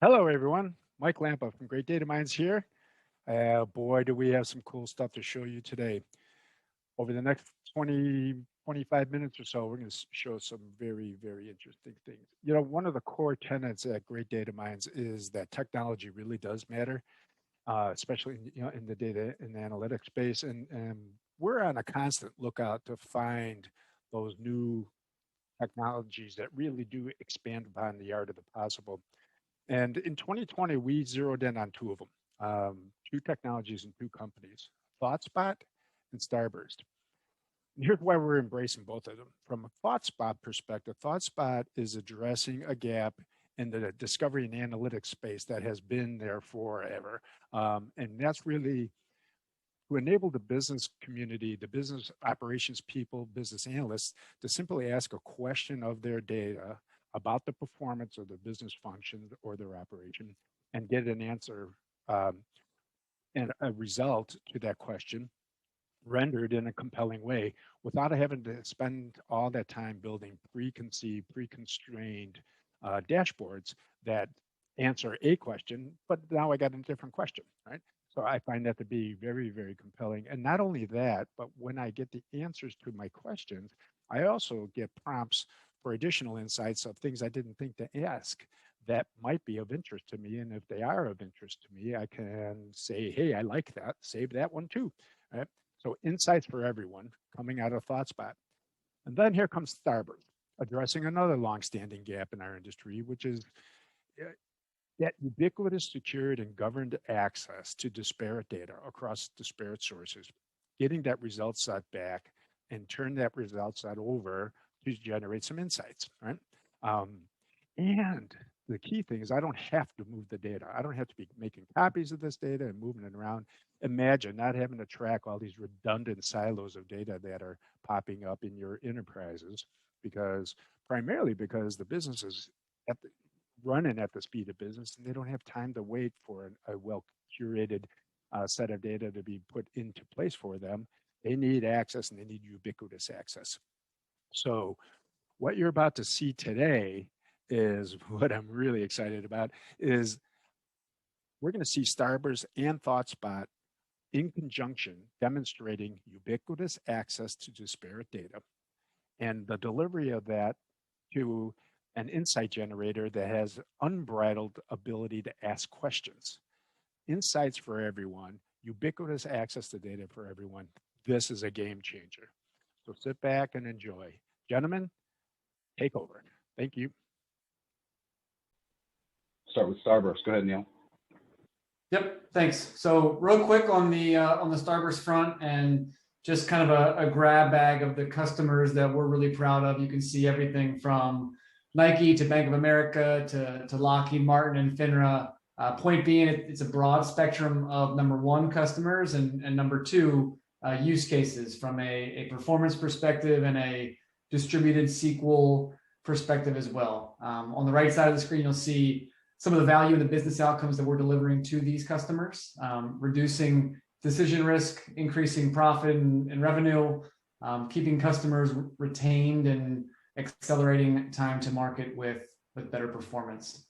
Hello, everyone. Mike Lampa from Great Data Minds here. Boy, do we have some cool stuff to show you today. Over the next 25 minutes or so, we're going to show some very, very interesting things. You know, one of the core tenets at Great Data Minds is that technology really does matter, especially in the data and analytics space. And we're on a constant lookout to find those new technologies that really do expand upon the art of the possible. And in 2020, we zeroed in on two of them, two technologies and two companies, ThoughtSpot and Starburst. And here's why we're embracing both of them. From a ThoughtSpot perspective, ThoughtSpot is addressing a gap in the discovery and analytics space that has been there forever. And that's really to enable the business community, the business operations people, business analysts, to simply ask a question of their data about the performance of the business function or their operation and get an answer and a result to that question rendered in a compelling way without having to spend all that time building preconceived, pre-constrained dashboards that answer a question, but now I got a different question, right? So I find that to be very, very compelling. And not only that, but when I get the answers to my questions, I also get prompts for additional insights of things I didn't think to ask that might be of interest to me. And if they are of interest to me, I can say, hey, I like that, save that one too, right? So insights for everyone coming out of ThoughtSpot. And then here comes Starburst, addressing another longstanding gap in our industry, which is that ubiquitous, secured, and governed access to disparate data across disparate sources, getting that result set back and turn that result set over to generate some insights, right? And the key thing is I don't have to move the data. I don't have to be making copies of this data and moving it around. Imagine not having to track all these redundant silos of data that are popping up in your enterprises primarily because the business is running at the speed of business and they don't have time to wait for a well curated set of data to be put into place for them. They need access and they need ubiquitous access. So what you're about to see today is what I'm really excited about is we're going to see Starburst and ThoughtSpot in conjunction demonstrating ubiquitous access to disparate data and the delivery of that to an insight generator that has unbridled ability to ask questions. Insights for everyone, ubiquitous access to data for everyone. This is a game changer. So sit back and enjoy. Gentlemen, take over. Thank you. Start with Starburst. Go ahead, Neil. Yep, thanks. So real quick on the Starburst front, and just kind of a grab bag of the customers that we're really proud of. You can see everything from Nike to Bank of America to Lockheed Martin and FINRA. Point being, it's a broad spectrum of number one, customers, and number two, use cases from a performance perspective and a distributed SQL perspective as well. On the right side of the screen, you'll see some of the value and the business outcomes that we're delivering to these customers, reducing decision risk, increasing profit and revenue, keeping customers retained, and accelerating time to market with better performance.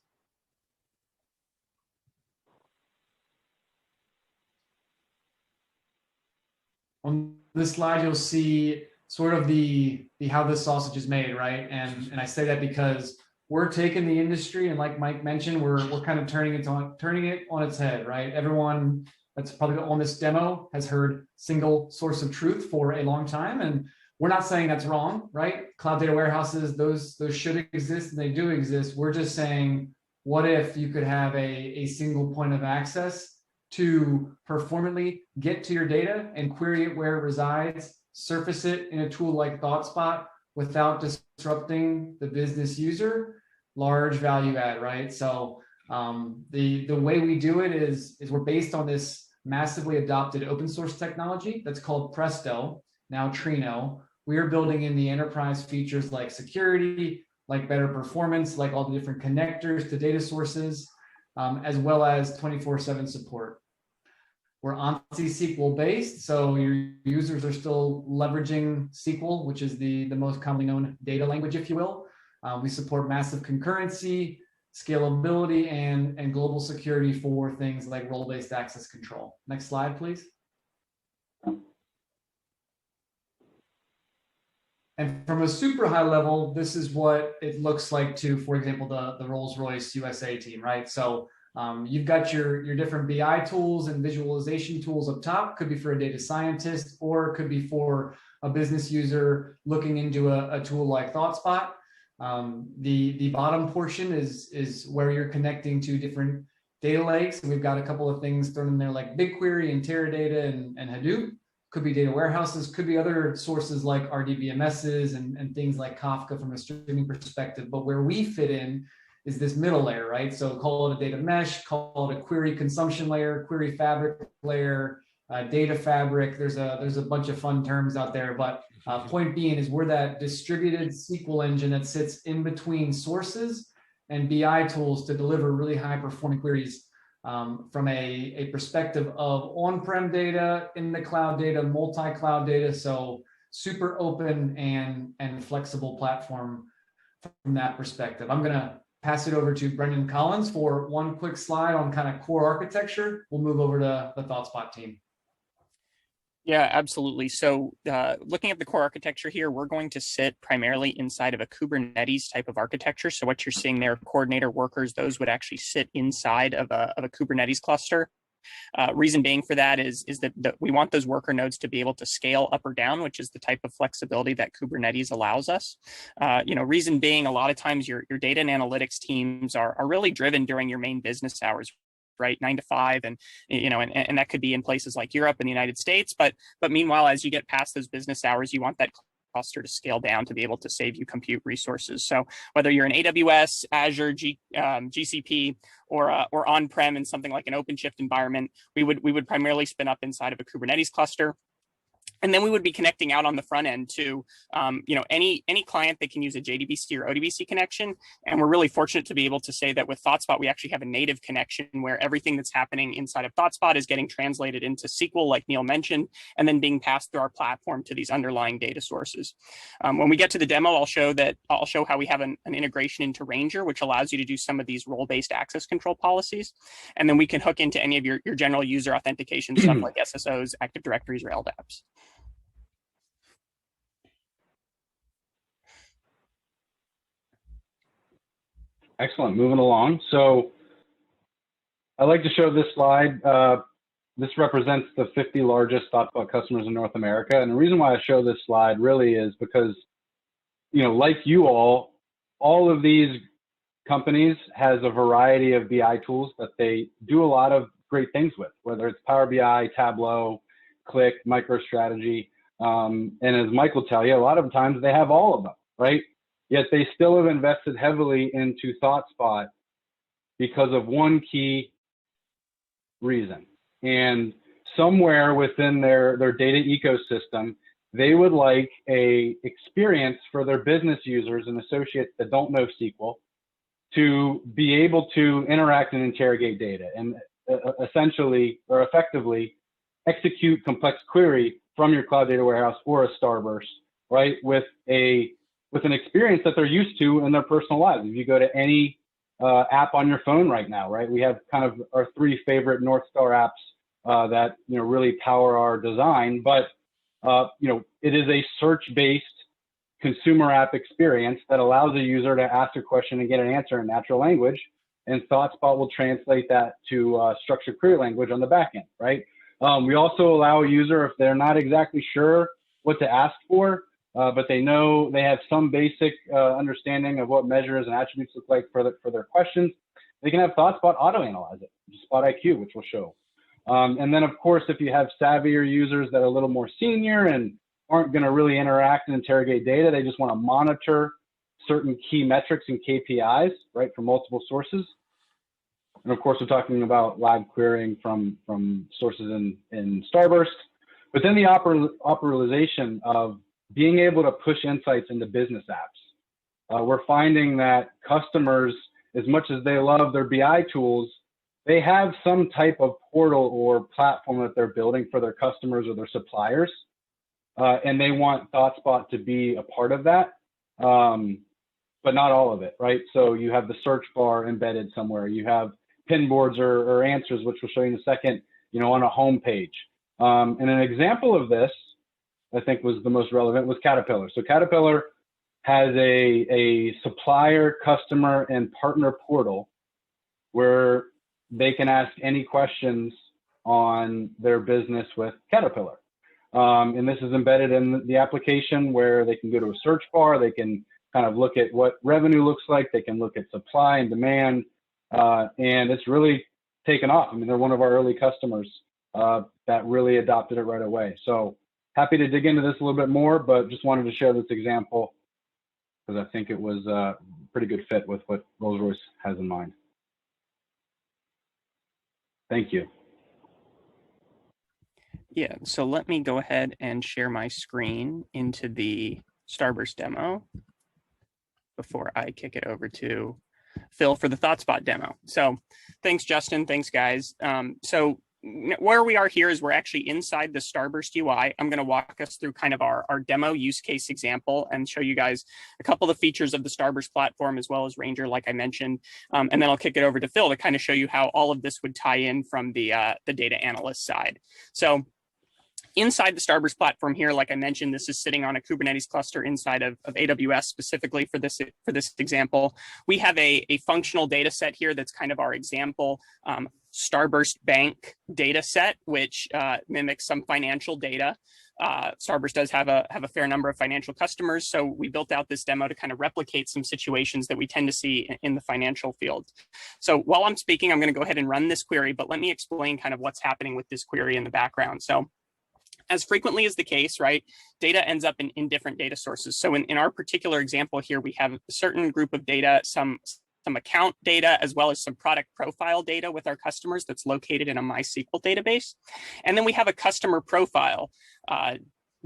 On this slide, you'll see sort of the how this sausage is made, right? And I say that because we're taking the industry, and like Mike mentioned, we're kind of turning it on its head, right? Everyone that's probably on this demo has heard single source of truth for a long time, and we're not saying that's wrong, right? Cloud data warehouses, those should exist, and they do exist. We're just saying, what if you could have a single point of access to performantly get to your data and query it where it resides, surface it in a tool like ThoughtSpot without disrupting the business user? Large value add, right? So the way we do it is we're based on this massively adopted open source technology that's called Presto, now Trino. We are building in the enterprise features like security, like better performance, like all the different connectors to data sources, as well as 24/7 support. We're ANSI SQL based, so your users are still leveraging SQL, which is the most commonly known data language, if you will. We support massive concurrency, scalability, and global security for things like role-based access control. Next slide, please. And from a super high level, this is what it looks like to, for example, the Rolls-Royce USA team, right? So you've got your different BI tools and visualization tools up top. Could be for a data scientist, or it could be for a business user looking into a tool like ThoughtSpot. The bottom portion is where you're connecting to different data lakes. And we've got a couple of things thrown in there like BigQuery and Teradata and Hadoop. Could be data warehouses, could be other sources like RDBMSs and things like Kafka from a streaming perspective. But where we fit in is this middle layer, right? So call it a data mesh, call it a query consumption layer, query fabric layer, data fabric. There's a bunch of fun terms out there, but point being is we're that distributed SQL engine that sits in between sources and BI tools to deliver really high performing queries from a perspective of on-prem data, in the cloud data, multi-cloud data. So super open and flexible platform from that perspective. I'm gonna pass it over to Brendan Collins for one quick slide on kind of core architecture. We'll move over to the ThoughtSpot team. Yeah, absolutely. So looking at the core architecture here, we're going to sit primarily inside of a Kubernetes type of architecture. So what you're seeing there, coordinator workers, those would actually sit inside of a Kubernetes cluster. Reason being for that is that we want those worker nodes to be able to scale up or down, which is the type of flexibility that Kubernetes allows us. Reason being, a lot of times your data and analytics teams are really driven during your main business hours, right? 9 to 5, and that could be in places like Europe and the United States. But meanwhile, as you get past those business hours, you want that cluster to scale down to be able to save you compute resources. So whether you're in AWS, Azure, GCP, or on-prem in something like an OpenShift environment, we would primarily spin up inside of a Kubernetes cluster. And then we would be connecting out on the front end to, any client that can use a JDBC or ODBC connection. And we're really fortunate to be able to say that with ThoughtSpot, we actually have a native connection where everything that's happening inside of ThoughtSpot is getting translated into SQL, like Neil mentioned, and then being passed through our platform to these underlying data sources. When we get to the demo, I'll show how we have an integration into Ranger, which allows you to do some of these role-based access control policies. And then we can hook into any of your general user authentication stuff like SSOs, Active Directories, or LDAPs. Excellent. Moving along. So I like to show this slide. This represents the 50 largest ThoughtSpot customers in North America. And the reason why I show this slide really is because, like you all of these companies has a variety of BI tools that they do a lot of great things with, whether it's Power BI, Tableau, Click, MicroStrategy. And as Mike will tell you, a lot of times they have all of them, right? Yet they still have invested heavily into ThoughtSpot because of one key reason. And somewhere within their data ecosystem, they would like a experience for their business users and associates that don't know SQL to be able to interact and interrogate data and essentially or effectively execute complex query from your cloud data warehouse or a Starburst, right? With an experience that they're used to in their personal lives. If you go to any app on your phone right now, right? We have kind of our 3 favorite North Star apps that really power our design, but it is a search-based consumer app experience that allows a user to ask a question and get an answer in natural language, and ThoughtSpot will translate that to structured query language on the back end, right? We also allow a user, if they're not exactly sure what to ask for, but they know they have some basic understanding of what measures and attributes look like for their questions, they can have ThoughtSpot auto-analyze it, SpotIQ, which we'll show. And then, of course, if you have savvier users that are a little more senior and aren't going to really interact and interrogate data, they just want to monitor certain key metrics and KPIs, right, from multiple sources. And of course, we're talking about live querying from sources in Starburst, but then the operationalization of being able to push insights into business apps. We're finding that customers, as much as they love their BI tools, they have some type of portal or platform that they're building for their customers or their suppliers, and they want ThoughtSpot to be a part of that. but not all of it, right? So you have the search bar embedded somewhere. You have pin boards or answers, which we'll show you in a second, on a home page. And an example of this, I think, was the most relevant was Caterpillar. So Caterpillar has a supplier, customer, and partner portal where they can ask any questions on their business with Caterpillar. And this is embedded in the application where they can go to a search bar, they can kind of look at what revenue looks like, they can look at supply and demand, and it's really taken off. I mean, they're one of our early customers that really adopted it right away. So happy to dig into this a little bit more, but just wanted to share this example because I think it was a pretty good fit with what Rolls-Royce has in mind. Thank you. Yeah, so let me go ahead and share my screen into the Starburst demo before I kick it over to Phil for the ThoughtSpot demo. So thanks, Justin. Thanks, guys. So where we are here is we're actually inside the Starburst UI. I'm going to walk us through kind of our demo use case example and show you guys a couple of the features of the Starburst platform as well as Ranger, like I mentioned. And then I'll kick it over to Phil to kind of show you how all of this would tie in from the data analyst side. So inside the Starburst platform here, like I mentioned, this is sitting on a Kubernetes cluster inside of AWS specifically for this example. We have a functional data set here that's kind of our example Starburst bank data set, which mimics some financial data. Starburst does have a fair number of financial customers, so we built out this demo to kind of replicate some situations that we tend to see in the financial field. So while I'm speaking, I'm going to go ahead and run this query, but let me explain kind of what's happening with this query in the background. So as frequently is the case, right, data ends up in different data sources. So in our particular example here, we have a certain group of data, some account data, as well as some product profile data with our customers that's located in a MySQL database. And then we have a customer profile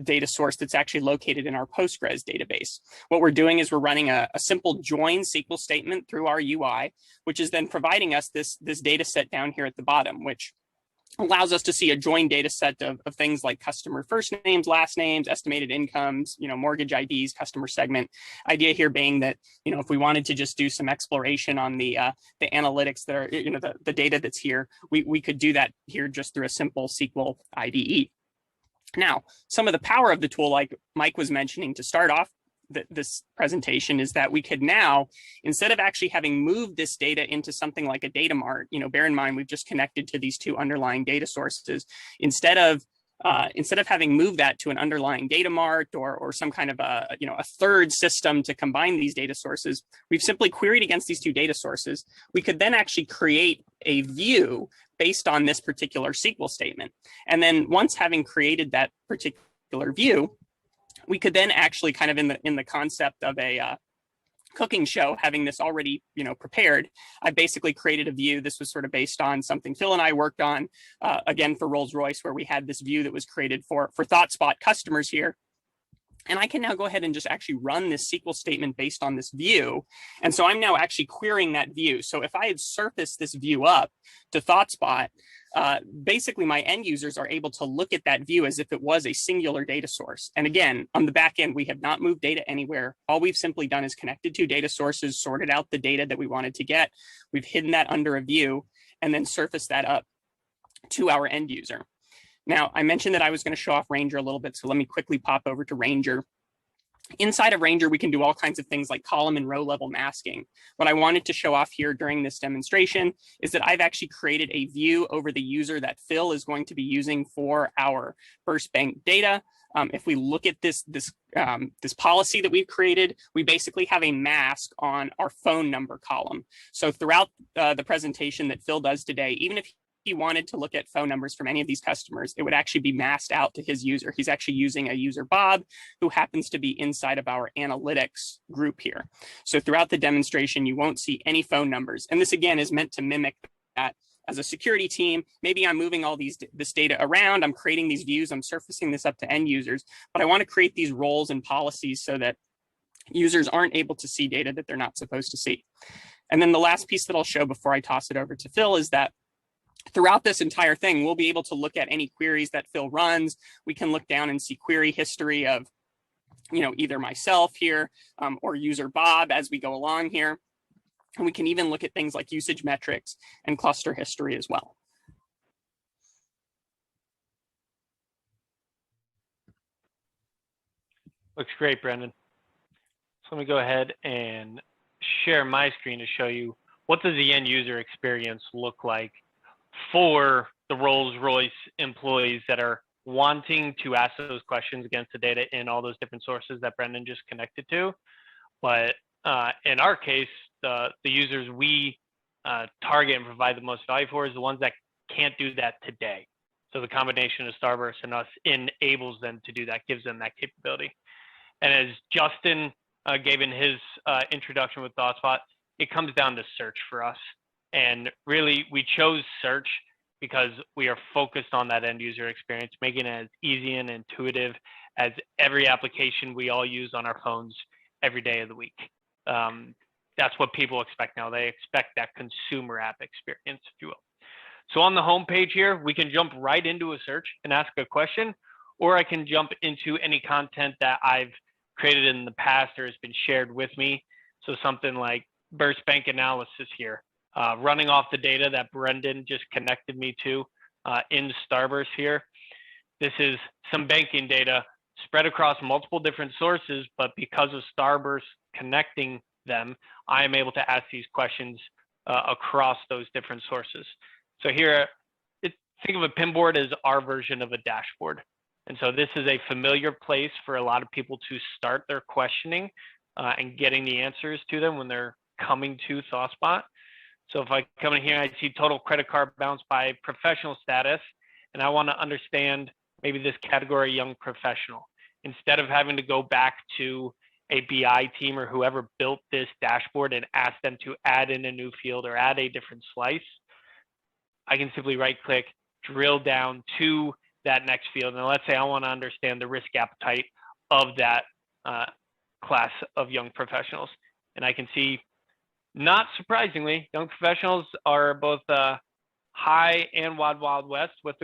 data source that's actually located in our Postgres database. What we're doing is we're running a simple join SQL statement through our UI, which is then providing us this data set down here at the bottom, which allows us to see a joint data set of things like customer first names, last names, estimated incomes, mortgage IDs, customer segment. Idea here being that, if we wanted to just do some exploration on the analytics that are, the data that's here, we could do that here just through a simple SQL IDE. Now, some of the power of the tool, like Mike was mentioning to start off this presentation, is that we could now, instead of actually having moved this data into something like a data mart, bear in mind, we've just connected to these two underlying data sources. Instead of having moved that to an underlying data mart or some kind of a third system to combine these data sources, we've simply queried against these two data sources. We could then actually create a view based on this particular SQL statement. And then once having created that particular view, we could then actually kind of in the concept of a cooking show, having this already prepared, I basically created a view. This was sort of based on something Phil and I worked on, again, for Rolls-Royce, where we had this view that was created for ThoughtSpot customers here. And I can now go ahead and just actually run this SQL statement based on this view. And so I'm now actually querying that view. So if I had surfaced this view up to ThoughtSpot, basically my end users are able to look at that view as if it was a singular data source. And again, on the back end, we have not moved data anywhere. All we've simply done is connected to data sources, sorted out the data that we wanted to get. We've hidden that under a view and then surfaced that up to our end user. Now, I mentioned that I was going to show off Ranger a little bit, so let me quickly pop over to Ranger. Inside of Ranger, we can do all kinds of things like column and row level masking. What I wanted to show off here during this demonstration is that I've actually created a view over the user that Phil is going to be using for our Burst Bank data. If we look at this policy that we've created, we basically have a mask on our phone number column. So throughout the presentation that Phil does today, even if he wanted to look at phone numbers from any of these customers, it would actually be masked out to his user. He's actually using a user, Bob, who happens to be inside of our analytics group here. So throughout the demonstration, you won't see any phone numbers. And this, again, is meant to mimic that. As a security team, maybe I'm moving all this data around, I'm creating these views, I'm surfacing this up to end users, but I want to create these roles and policies so that users aren't able to see data that they're not supposed to see. And then the last piece that I'll show before I toss it over to Phil is that throughout this entire thing, we'll be able to look at any queries that Phil runs. We can look down and see query history of either myself here or user Bob as we go along here. And we can even look at things like usage metrics and cluster history as well. Looks great, Brendan. So let me go ahead and share my screen to show you what does the end user experience look like for the Rolls-Royce employees that are wanting to ask those questions against the data in all those different sources that Brendan just connected to. But in our case, the users we target and provide the most value for is the ones that can't do that today. So the combination of Starburst and us enables them to do that, gives them that capability. And as Justin gave in his introduction with ThoughtSpot, it comes down to search for us. And really, we chose search because we are focused on that end user experience, making it as easy and intuitive as every application we all use on our phones every day of the week. That's what people expect now. They expect that consumer app experience, if you will. So on the home page here, we can jump right into a search and ask a question, or I can jump into any content that I've created in the past or has been shared with me. So something like burst bank analysis here, running off the data that Brendan just connected me to in Starburst here. This is some banking data spread across multiple different sources, but because of Starburst connecting them, I am able to ask these questions across those different sources. So here, think of a pinboard as our version of a dashboard. And so this is a familiar place for a lot of people to start their questioning and getting the answers to them when they're coming to ThoughtSpot. So if I come in here, I see total credit card balance by professional status, and I want to understand maybe this category young professional. Instead of having to go back to a BI team or whoever built this dashboard and ask them to add in a new field or add a different slice, I can simply right click, drill down to that next field. And let's say I want to understand the risk appetite of that class of young professionals. And I can see, not surprisingly, young professionals are both high and wild west with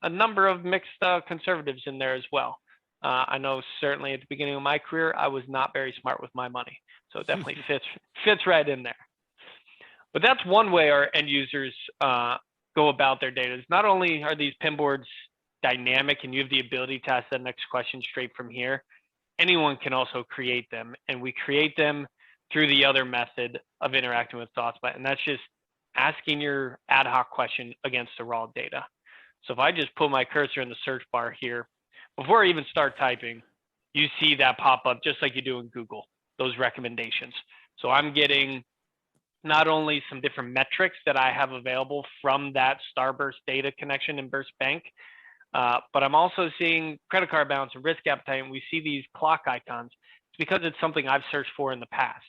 a number of mixed conservatives in there as well. I know certainly at the beginning of my career, I was not very smart with my money. So it definitely fits right in there. But that's one way our end users go about their data. Not only are these pinboards dynamic and you have the ability to ask the next question straight from here, anyone can also create them. And we create them through the other method of interacting with ThoughtSpot. And that's just asking your ad hoc question against the raw data. So if I just put my cursor in the search bar here, before I even start typing, you see that pop up just like you do in Google, those recommendations. So I'm getting not only some different metrics that I have available from that Starburst data connection in Burst Bank, but I'm also seeing credit card balance and risk appetite, and we see these clock icons. It's because it's something I've searched for in the past.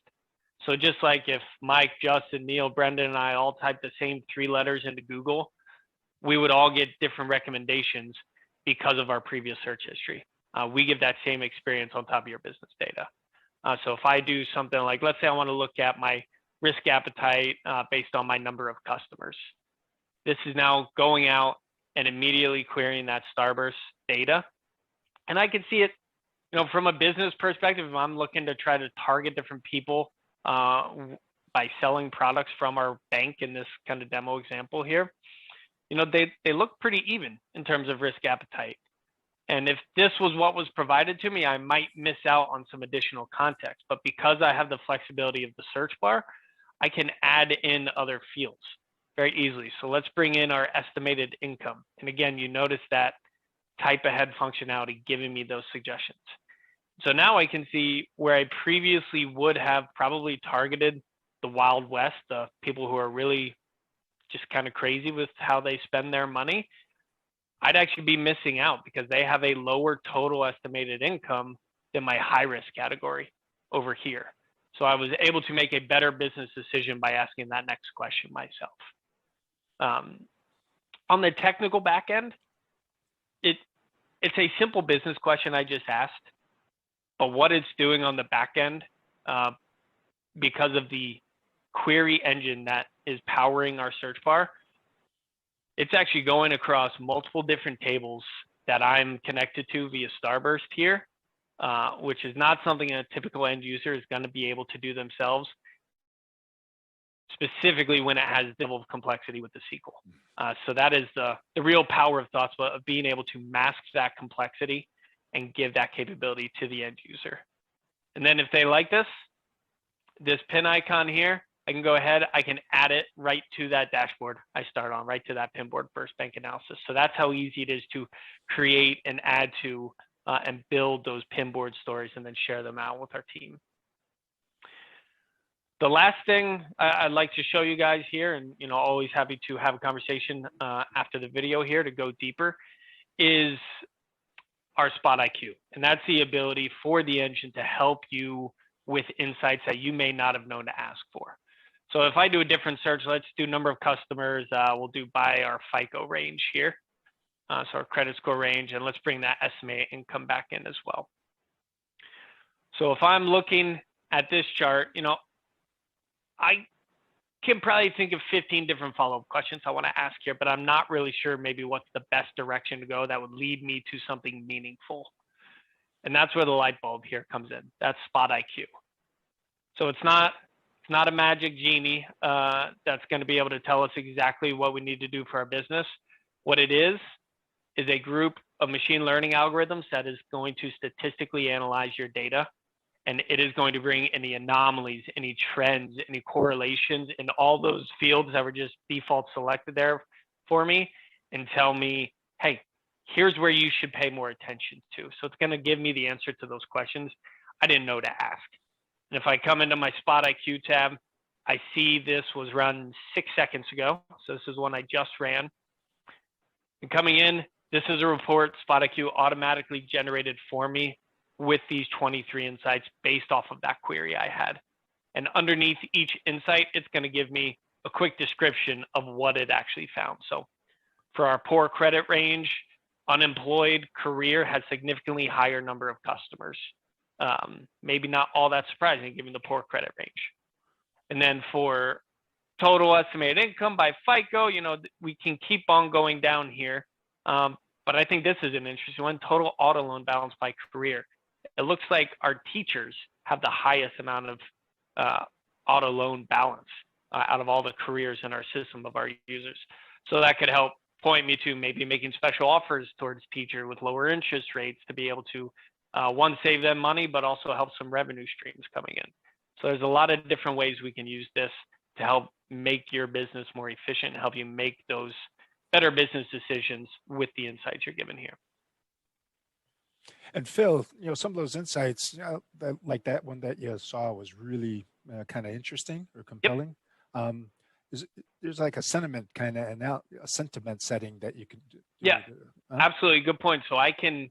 So just like if Mike, Justin, Neil, Brendan, and I all type the same 3 letters into Google, we would all get different recommendations because of our previous search history. We give that same experience on top of your business data. So if I do something like, let's say I want to look at my risk appetite based on my number of customers. This is now going out and immediately querying that Starburst data. And I can see it, from a business perspective, if I'm looking to try to target different people by selling products from our bank in this kind of demo example here, they look pretty even in terms of risk appetite. And if this was what was provided to me, I might miss out on some additional context. But because I have the flexibility of the search bar, I can add in other fields very easily. So let's bring in our estimated income. And again, you notice that type ahead functionality giving me those suggestions. So now I can see where I previously would have probably targeted the Wild West, the people who are really just kind of crazy with how they spend their money. I'd actually be missing out because they have a lower total estimated income than my high risk category over here. So I was able to make a better business decision by asking that next question myself. On the technical back end, it's a simple business question I just asked, but what it's doing on the back end, because of the query engine that is powering our search bar, it's actually going across multiple different tables that I'm connected to via Starburst here which is not something a typical end user is going to be able to do themselves, specifically when it has the level of complexity with the SQL. So that is the real power of ThoughtSpot, of being able to mask that complexity and give that capability to the end user. And then if they like this pin icon here, I can go ahead, I can add it right to that dashboard I start on, right to that pinboard first bank analysis. So that's how easy it is to create and add to and build those pinboard stories and then share them out with our team. The last thing I'd like to show you guys here, and always happy to have a conversation after the video here to go deeper, is our SpotIQ. And that's the ability for the engine to help you with insights that you may not have known to ask for. So if I do a different search, let's do number of customers. We'll do by our FICO range here. So our credit score range, and let's bring that estimate income back in as well. So if I'm looking at this chart, I can probably think of 15 different follow-up questions I want to ask here, but I'm not really sure maybe what's the best direction to go that would lead me to something meaningful. And that's where the light bulb here comes in. That's SpotIQ. So it's not a magic genie that's going to be able to tell us exactly what we need to do for our business. What it is a group of machine learning algorithms that is going to statistically analyze your data. And it is going to bring any anomalies, any trends, any correlations in all those fields that were just default selected there for me, and tell me, hey, here's where you should pay more attention to. So it's going to give me the answer to those questions I didn't know to ask. And if I come into my SpotIQ tab, I see this was run 6 seconds ago. So this is one I just ran. And coming in, this is a report SpotIQ automatically generated for me with these 23 insights based off of that query I had. And underneath each insight, it's going to give me a quick description of what it actually found. So for our poor credit range, unemployed, career has significantly higher number of customers. Maybe not all that surprising given the poor credit range. And then for total estimated income by FICO, we can keep on going down here. But I think this is an interesting one, total auto loan balance by career. It looks like our teachers have the highest amount of auto loan balance out of all the careers in our system of our users. So that could help point me to maybe making special offers towards teacher with lower interest rates to be able to, one, save them money, but also help some revenue streams coming in. So there's a lot of different ways we can use this to help make your business more efficient and help you make those better business decisions with the insights you're given here. And Phil, some of those insights, like that one that you saw was really kind of interesting or compelling. Yep. There's like a sentiment a sentiment setting that you can do. Yeah, absolutely. Good point. So I can,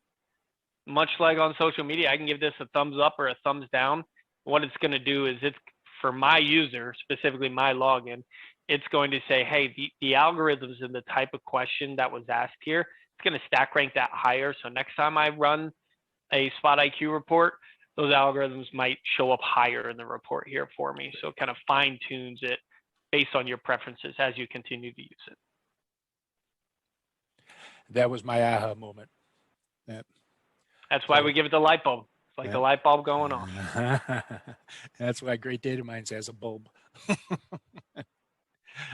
much like on social media, I can give this a thumbs up or a thumbs down. What it's going to do is it's for my user, specifically my login, it's going to say, hey, the algorithms and the type of question that was asked here, it's going to stack rank that higher. So next time I run a SpotIQ report, those algorithms might show up higher in the report here for me. So it kind of fine tunes it based on your preferences as you continue to use it. That was my aha moment. Yeah. That's why we give it the light bulb. It's like the light bulb going off. That's why Great Data Minds has a bulb.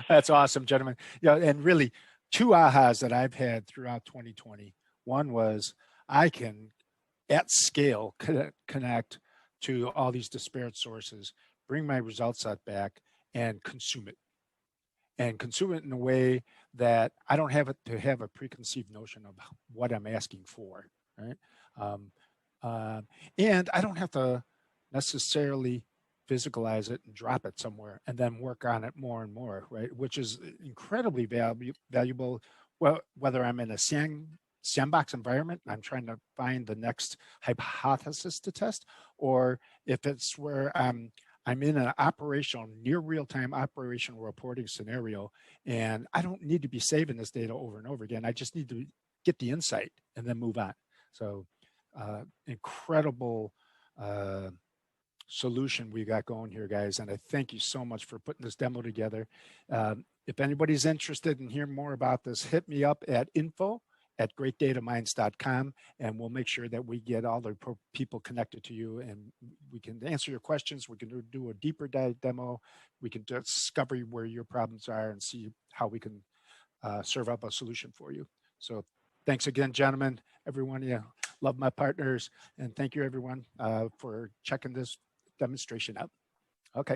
That's awesome, gentlemen. And really 2 ahas that I've had throughout 2020. One was I can, at scale, connect to all these disparate sources, bring my result set back, and consume it. And consume it in a way that I don't have to have a preconceived notion of what I'm asking for, right? And I don't have to necessarily physicalize it and drop it somewhere and then work on it more and more, right? Which is incredibly valuable, well, whether I'm in a sandbox environment, I'm trying to find the next hypothesis to test, or if it's where I'm in an operational, near real-time operational reporting scenario, and I don't need to be saving this data over and over again. I just need to get the insight and then move on. So incredible solution we got going here, guys. And I thank you so much for putting this demo together. If anybody's interested in hearing more about this, hit me up at info at greatdatamines.com, and we'll make sure that we get all the people connected to you, and we can answer your questions. We can do a deeper dive demo. We can discover where your problems are and see how we can serve up a solution for you. So thanks again, gentlemen, everyone. Yeah, love my partners, and thank you everyone for checking this demonstration out. Okay.